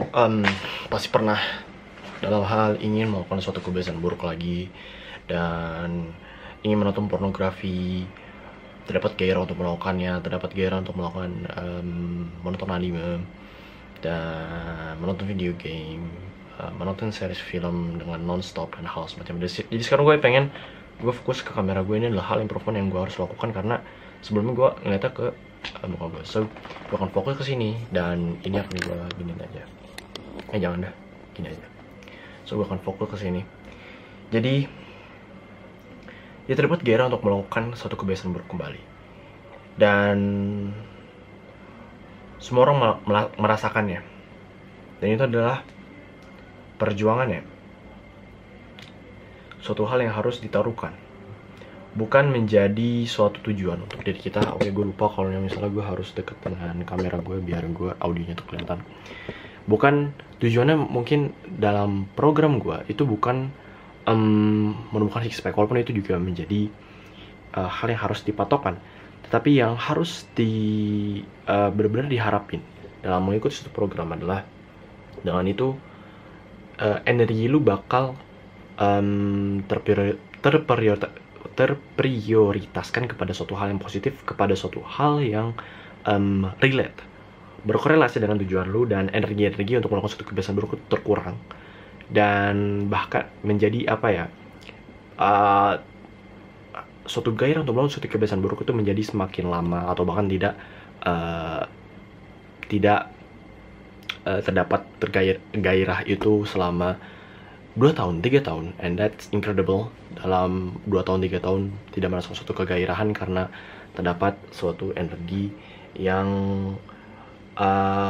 Em, Pasti pernah dalam hal ingin melakukan suatu kebiasaan buruk lagi dan ingin menonton pornografi, terdapat gairah untuk melakukannya, terdapat gairah untuk melakukan menonton anime dan menonton video game, menonton series film dengan non-stop dan hal semacam itu. Jadi sekarang gue fokus ke kamera gue. Ini adalah hal improvement yang gue harus lakukan karena sebelumnya gue ngeliatnya ke muka gue. So gue akan fokus ke sini dan ini akan gue giniin aja. Jangan dah, gini aja. So gue akan fokus ke sini. Jadi dia terdapat gairah untuk melakukan suatu kebiasaan buruk kembali. Dan semua orang merasakannya. Dan itu adalah perjuangannya. Suatu hal yang harus ditaruhkan. Bukan menjadi suatu tujuan untuk diri kita. Oke, gue lupa kalau misalnya gue harus deket dengan kamera gue biar gue audionya tuh kelihatan. Bukan tujuannya mungkin dalam program gue itu bukan menemukan six pack, walaupun itu juga menjadi hal yang harus dipatokan, tetapi yang harus benar-benar diharapin dalam mengikuti suatu program adalah dengan itu energi lu bakal terprioritaskan kepada suatu hal yang positif, kepada suatu hal yang relate, berkorelasi dengan tujuan lu, dan energi-energi untuk melakukan suatu kebiasaan buruk terkurang dan bahkan menjadi suatu gairah untuk melakukan suatu kebiasaan buruk itu menjadi semakin lama atau bahkan tidak terdapat gairah itu selama 2 tahun, 3 tahun, and that's incredible. Dalam 2 tahun, 3 tahun tidak merasakan suatu kegairahan karena terdapat suatu energi yang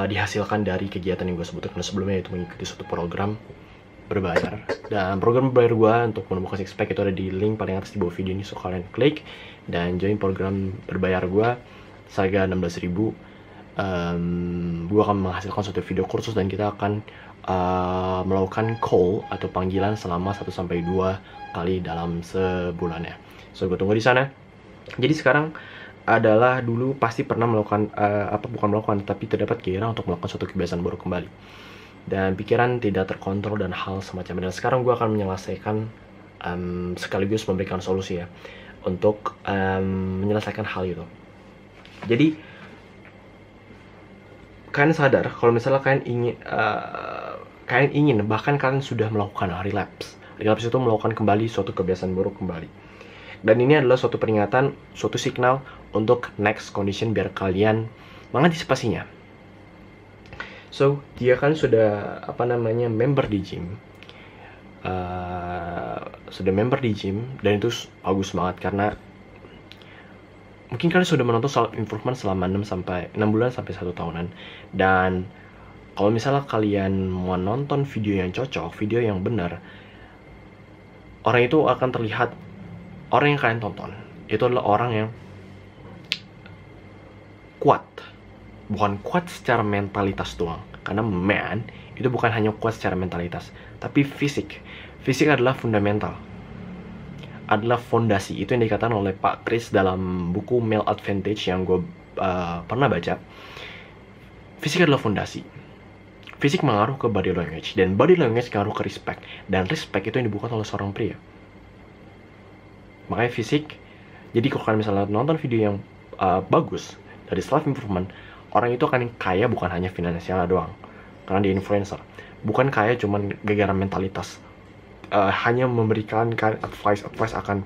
dihasilkan dari kegiatan yang gue sebutkan sebelumnya, yaitu mengikuti suatu program berbayar. Dan program berbayar gue untuk menemukan six pack itu ada di link paling atas di bawah video ini, so kalian klik dan join program berbayar gue seharga 16.000. Gue akan menghasilkan suatu video kursus dan kita akan melakukan call atau panggilan selama 1-2 kali dalam sebulannya. So gue tunggu di sana. Jadi sekarang adalah dulu pasti pernah melakukan bukan melakukan, tapi terdapat gairah untuk melakukan suatu kebiasaan buruk kembali dan pikiran tidak terkontrol dan hal semacamnya. Dan sekarang gue akan menyelesaikan sekaligus memberikan solusi ya untuk menyelesaikan hal itu. Jadi kalian sadar kalau misalnya kalian ingin bahkan kalian sudah melakukan relapse itu melakukan kembali suatu kebiasaan buruk kembali. Dan ini adalah suatu peringatan, suatu signal untuk next condition biar kalian mengantisipasinya. So, jika kalian sudah member di gym, dan itu bagus banget karena mungkin kalian sudah menonton self improvement selama 6 bulan sampai 1 tahunan. Dan kalau misalnya kalian mau nonton video yang cocok, video yang benar, orang itu akan terlihat. Orang yang kalian tonton itu adalah orang yang kuat. Bukan kuat secara mentalitas doang, karena man itu bukan hanya kuat secara mentalitas, tapi fisik. Fisik adalah fundamental, adalah fondasi. Itu yang dikatakan oleh Pak Chris dalam buku Male Advantage yang gue pernah baca. Fisik adalah fondasi. Fisik mengaruh ke body language, dan body language mengaruh ke respect, dan respect itu yang dibuat oleh seorang pria. Makanya fisik. Jadi kalau kalian misalnya nonton video yang bagus dari self improvement, orang itu akan kaya bukan hanya finansial doang, karena dia influencer. Bukan kaya cuman gara-gara mentalitas, hanya memberikan kalian advice akan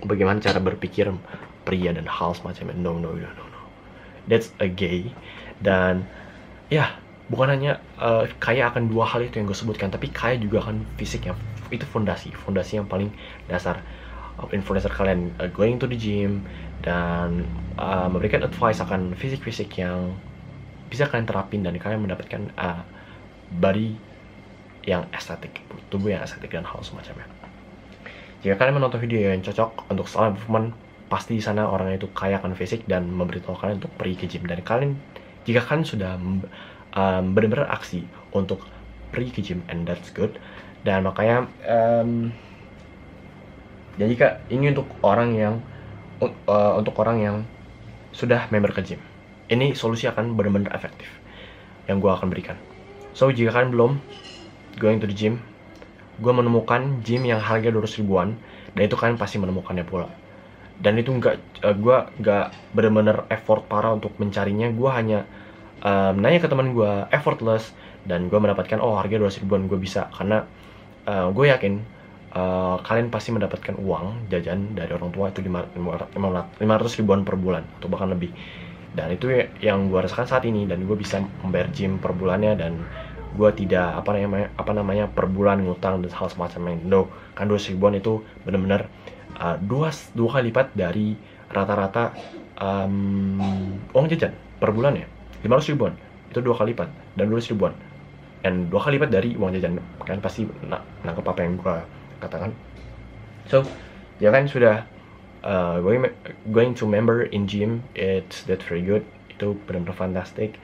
bagaimana cara berpikir pria dan hal semacamnya. No, that's a gay. Dan ya, bukan hanya kaya akan 2 hal itu yang gue sebutkan, tapi kaya juga akan fisiknya. Itu fondasi yang paling dasar. Influencer kalian going to the gym dan memberikan advice akan fisik yang bisa kalian terapin dan kalian mendapatkan body yang estetik, tubuh yang estetik dan hal semacamnya. Jika kalian menonton video yang cocok untuk self improvement, pasti di sana orang itu kaya akan fisik dan memberitahu kalian untuk pergi ke gym. Dan jika kalian sudah benar-benar aksi untuk pergi ke gym, and that's good. Dan makanya dan jika ini untuk orang yang sudah member ke gym, ini solusi akan benar-benar efektif yang gue akan berikan. So jika kalian belum going to the gym, gue menemukan gym yang harga 200 ribuan, dan itu kalian pasti menemukannya pula. Dan itu gue nggak bener-bener effort parah untuk mencarinya. Gue hanya nanya ke teman gue, effortless, dan gue mendapatkan harga 200 ribuan gue bisa. Karena gue yakin kalian pasti mendapatkan uang jajan dari orang tua itu 500 ribuan per bulan atau bahkan lebih. Dan itu yang gue rasakan saat ini, dan gue bisa membayar gym per bulannya, dan gue tidak apa namanya per bulan ngutang dan hal semacamnya. No, kan 200 ribuan itu benar-benar dua kali lipat dari rata-rata uang jajan per bulan ya. 500 ribuan itu 2 kali lipat, dan 200 ribuan dan 2 kali lipat dari uang jajan. Kalian pasti nangkep apa yang gue katakan. So ya kan, sudah going to member in gym, it's that very good. Itu benar-benar fantastic.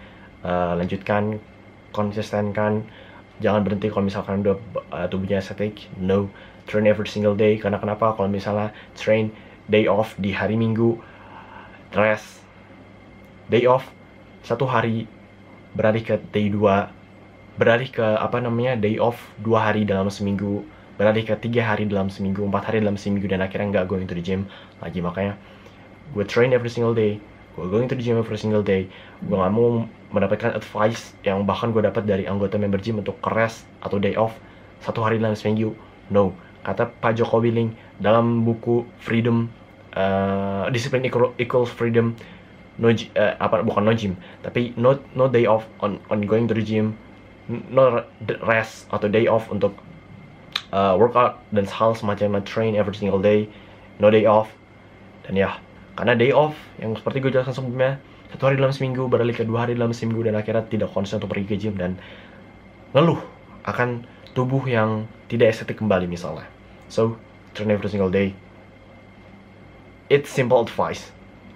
Lanjutkan, konsistenkan, jangan berhenti kalau misalkan udah tubuhnya estetik. No, train every single day. Karena kenapa? Kalau misalnya train day off di hari Minggu, rest day off 1 hari, beralih ke day 2, beralih ke day off 2 hari dalam seminggu, beralih ke 3 hari dalam seminggu, 4 hari dalam seminggu, dan akhirnya nggak going to the gym lagi. Makanya gue train every single day, gue going to the gym every single day. Gue nggak mau mendapatkan advice yang bahkan gue dapat dari anggota member gym untuk rest atau day off 1 hari dalam seminggu. No, kata Pak Joko Willing dalam buku Freedom, Discipline equals freedom. Bukan no gym, tapi no day off on going to the gym, no rest atau day off untuk workout dan hal semacamnya. Train every single day, no day off. Dan ya, karena day off yang seperti gue jelaskan sebelumnya, 1 hari dalam seminggu beralih ke 2 hari dalam seminggu, dan akhirnya tidak konsen untuk pergi ke gym dan ngeluh akan tubuh yang tidak estetik kembali misalnya. So train every single day, it's simple advice,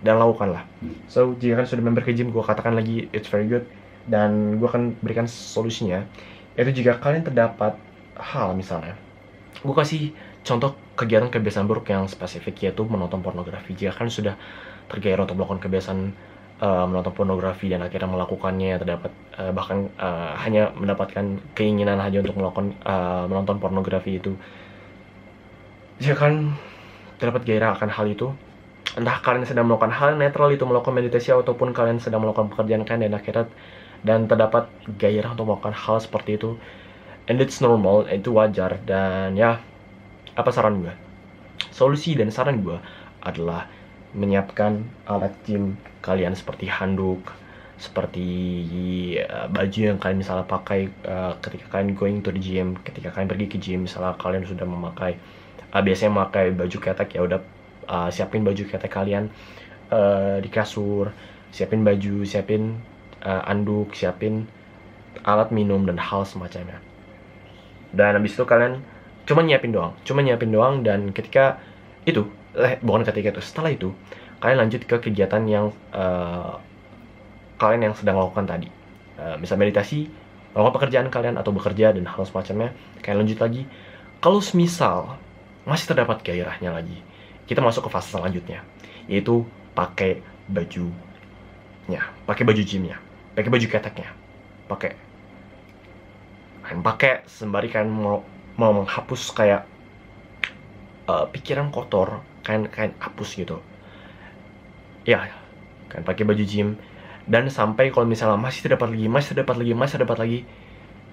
dan lakukanlah. So jika kan sudah member ke gym, gue katakan lagi, it's very good, dan gue akan berikan solusinya. Itu jika kalian terdapat hal, misalnya gue kasih contoh kegiatan kebiasaan buruk yang spesifik, yaitu menonton pornografi. Jika kalian sudah tergairah untuk melakukan kebiasaan menonton pornografi dan akhirnya melakukannya, terdapat bahkan hanya mendapatkan keinginan hanya untuk melakukan menonton pornografi itu, jika kalian terdapat gairah akan hal itu, entah kalian sedang melakukan hal netral itu, melakukan meditasi, ataupun kalian sedang melakukan pekerjaan kalian dan akhirnya terdapat gairah untuk melakukan hal seperti itu, and it's normal, itu wajar. Dan ya, apa saran gue? Solusi dan saran gue adalah menyiapkan alat gym kalian seperti handuk, seperti baju yang kalian misalnya pakai ketika kalian going to the gym, ketika kalian pergi ke gym. Misalnya kalian sudah memakai biasanya memakai baju ketek, ya udah siapin baju ketek kalian di kasur, siapin baju, siapin anduk, siapin alat minum dan hal semacamnya. Dan habis itu kalian cuma nyiapin doang, dan ketika itu setelah itu kalian lanjut ke kegiatan yang kalian yang sedang lakukan tadi, misal meditasi, melakukan pekerjaan kalian atau bekerja dan hal semacamnya. Kalian lanjut lagi. Kalau misal masih terdapat gairahnya lagi, kita masuk ke fase selanjutnya, yaitu pakai baju gymnya, pakai baju keteknya, pakai sembari kalian mau menghapus kayak pikiran kotor, kalian hapus gitu ya. Kalian pakai baju gym, dan sampai kalau misalnya masih terdapat lagi,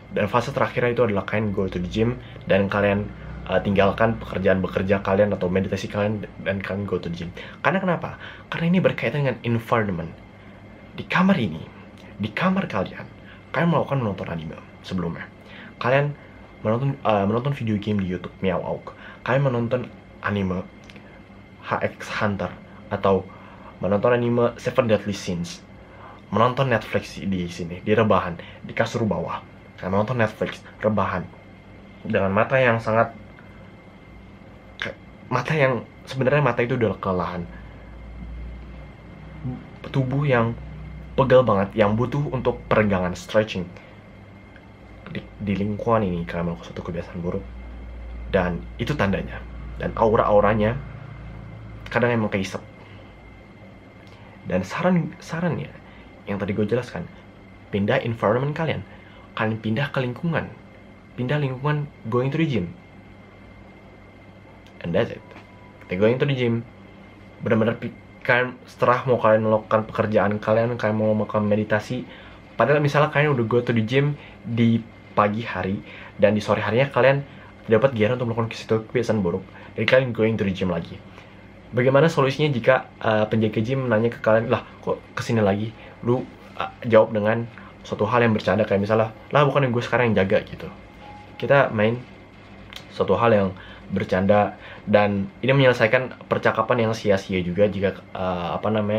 dan fase terakhir itu adalah kalian go to the gym, dan kalian tinggalkan pekerjaan bekerja kalian atau meditasi kalian, dan kalian go to the gym. Karena kenapa? Karena ini berkaitan dengan environment. Di kamar kalian menonton anime sebelumnya, kalian menonton video game di YouTube Meow Auk, kalian menonton anime HX Hunter, atau menonton anime Seven Deadly Sins, menonton Netflix di sini, di rebahan, di kasur bawah. Kalian menonton Netflix, rebahan, dengan mata yang sebenarnya mata itu udah kelelahan, tubuh yang pegel banget, yang butuh untuk peregangan, stretching. Di lingkungan ini kalian melakukan suatu kebiasaan buruk, dan itu tandanya. Dan auranya kadang emang keisep. Dan sarannya yang tadi gue jelaskan, pindah environment kalian. kalian pindah lingkungan going to the gym, and that's it. Ketika going to the gym, benar-benar kalian setelah mau kalian melakukan pekerjaan kalian mau melakukan meditasi, padahal misalnya kalian udah go to the gym di pagi hari dan di sore harinya kalian dapat gear untuk melakukan kebiasaan buruk, jadi kalian going to the gym lagi. Bagaimana solusinya jika penjaga gym nanya ke kalian, lah kok kesini lagi? Lu jawab dengan suatu hal yang bercanda, kayak misalnya, lah bukan yang gue sekarang yang jaga gitu. Kita main suatu hal yang bercanda, dan ini menyelesaikan percakapan yang sia-sia juga jika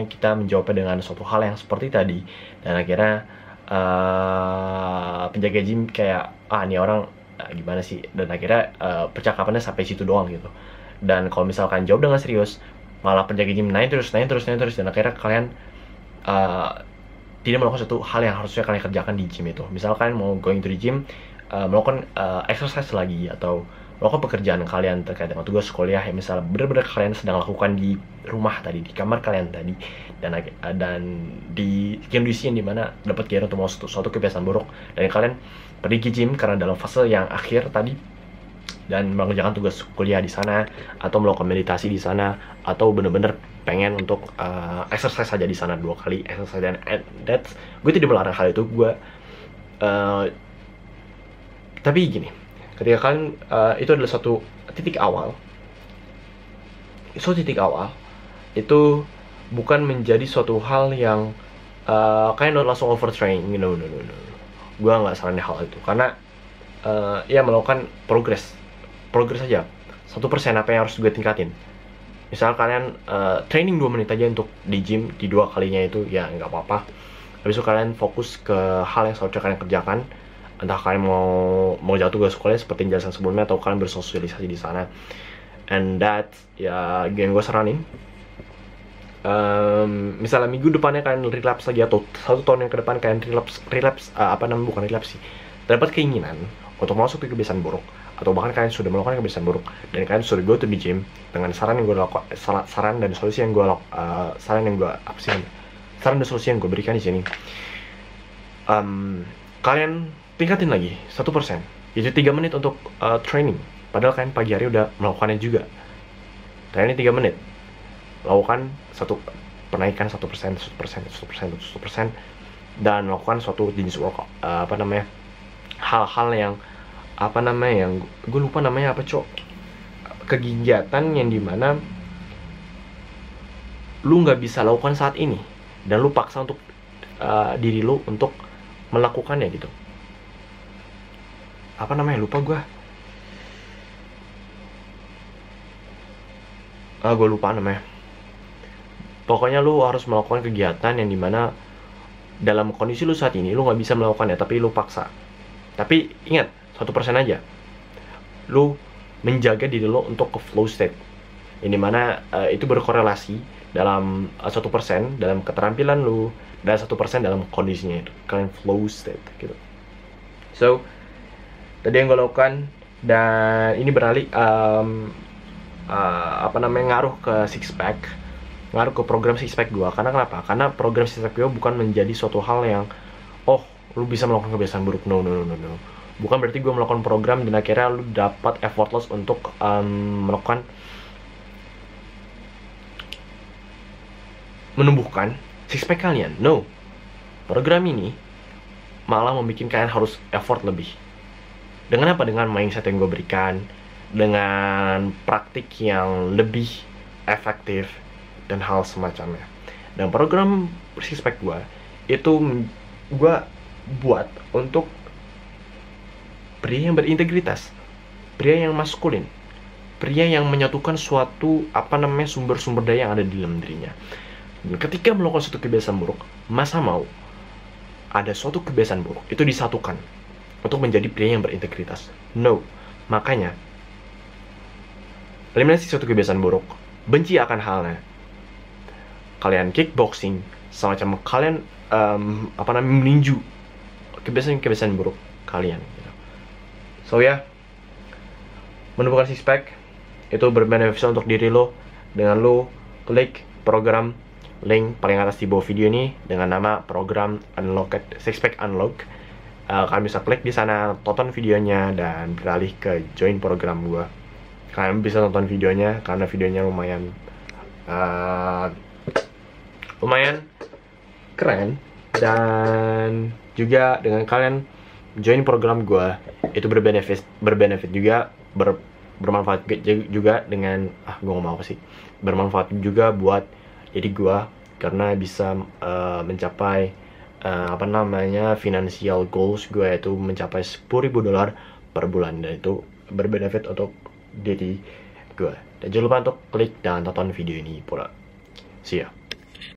kita menjawabnya dengan suatu hal yang seperti tadi, dan akhirnya penjaga gym kayak ini orang gimana sih, dan akhirnya percakapannya sampai situ doang gitu. Dan kalau misalkan jawab dengan serius, malah penjaga gym naik terus, dan akhirnya kalian tidak melakukan satu hal yang harusnya kalian kerjakan di gym itu. Misalkan mau going to the gym, melakukan exercise lagi, atau melakukan pekerjaan kalian terkait dengan tugas kuliah yang misalnya benar-benar kalian sedang lakukan di rumah tadi, di kamar kalian tadi, dan di kondisi yang dimana dapat gear untuk mau suatu kebiasaan buruk, dan kalian pergi ke gym karena dalam fase yang akhir tadi, dan mengerjakan tugas kuliah di sana, atau melakukan meditasi di sana, atau bener-bener pengen untuk exercise saja di sana 2 kali exercise, dan that's, gue tidak melarang hal itu, tapi gini, ketika kalian itu adalah suatu titik awal itu bukan menjadi suatu hal yang kalian langsung overtraining, no. Gue nggak saranin hal itu, karena ya melakukan progres aja, 1% apa yang harus gue tingkatin. Misal kalian training 2 menit aja untuk di gym, di 2 kalinya itu ya nggak apa-apa. Habis itu kalian fokus ke hal yang seharusnya kalian kerjakan, entah kalian mau jatuh tugas sekolah seperti yang jelasan sebelumnya, atau kalian bersosialisasi di sana, and that ya yang gue saranin. Misalnya minggu depannya kalian relapse lagi, atau 1 tahun yang ke depan kalian bukan relapse sih, dapat keinginan untuk masuk ke kebiasaan buruk, atau bahkan kalian sudah melakukan kebiasaan buruk dan kalian sudah go to the gym dengan saran dan solusi yang gue berikan di sini, kalian tingkatin lagi 1%, itu 3 menit untuk training, padahal kalian pagi hari udah melakukannya juga. Training 3 menit, lakukan penaikan 1%, dan melakukan suatu jenis workout, hal-hal yang yang gue lupa namanya apa, kegiatan yang dimana lu nggak bisa lakukan saat ini, dan lu paksa untuk diri lu untuk melakukannya gitu. Lupa gue. Gue lupa namanya. Pokoknya lu harus melakukan kegiatan yang dimana dalam kondisi lu saat ini lu nggak bisa melakukannya, tapi lu paksa. Tapi ingat, 1% aja. Lu menjaga diri lu untuk ke flow state, yang dimana itu berkorelasi dalam 1% dalam keterampilan lu, dan 1% dalam kondisinya itu kalian flow state gitu. So tadi yang gue lakukan, dan ini beralih ngaruh ke six pack, ngaruh ke program six pack gue. Karena kenapa? Karena program six pack gue bukan menjadi suatu hal yang lu bisa melakukan kebiasaan buruk, no. Bukan berarti gue melakukan program dan akhirnya lu dapat effortless untuk melakukan menumbuhkan six pack kalian, no. Program ini malah membuat kalian harus effort lebih. Dengan apa? Dengan mindset yang gue berikan, dengan praktik yang lebih efektif, dan hal semacamnya. Dan program six pack gue itu gue buat untuk pria yang berintegritas, pria yang maskulin, pria yang menyatukan suatu sumber-sumber daya yang ada di dalam dirinya. Dan ketika melakukan suatu kebiasaan buruk, masa mau ada suatu kebiasaan buruk itu disatukan untuk menjadi pria yang berintegritas? No. Makanya eliminasi suatu kebiasaan buruk, benci akan halnya. Kalian kickboxing, semacam kalian meninju kebiasaan buruk kalian. So ya, menumbuhkan six pack itu berbeneficial untuk diri lo dengan lo klik program link paling atas di bawah video ini dengan nama program Unlocked Six Pack Unlock. kalian bisa klik di sana, tonton videonya dan beralih ke join program gue. Kalian bisa tonton videonya karena videonya lumayan keren, dan juga dengan kalian join program gue itu berbenefit juga, bermanfaat juga dengan gue ngomong apa sih, bermanfaat juga buat jadi gue, karena bisa mencapai financial goals gue, yaitu mencapai $10.000 per bulan, dan itu berbenefit untuk diri gue. Dan jangan lupa untuk klik dan tonton video ini pula. See ya.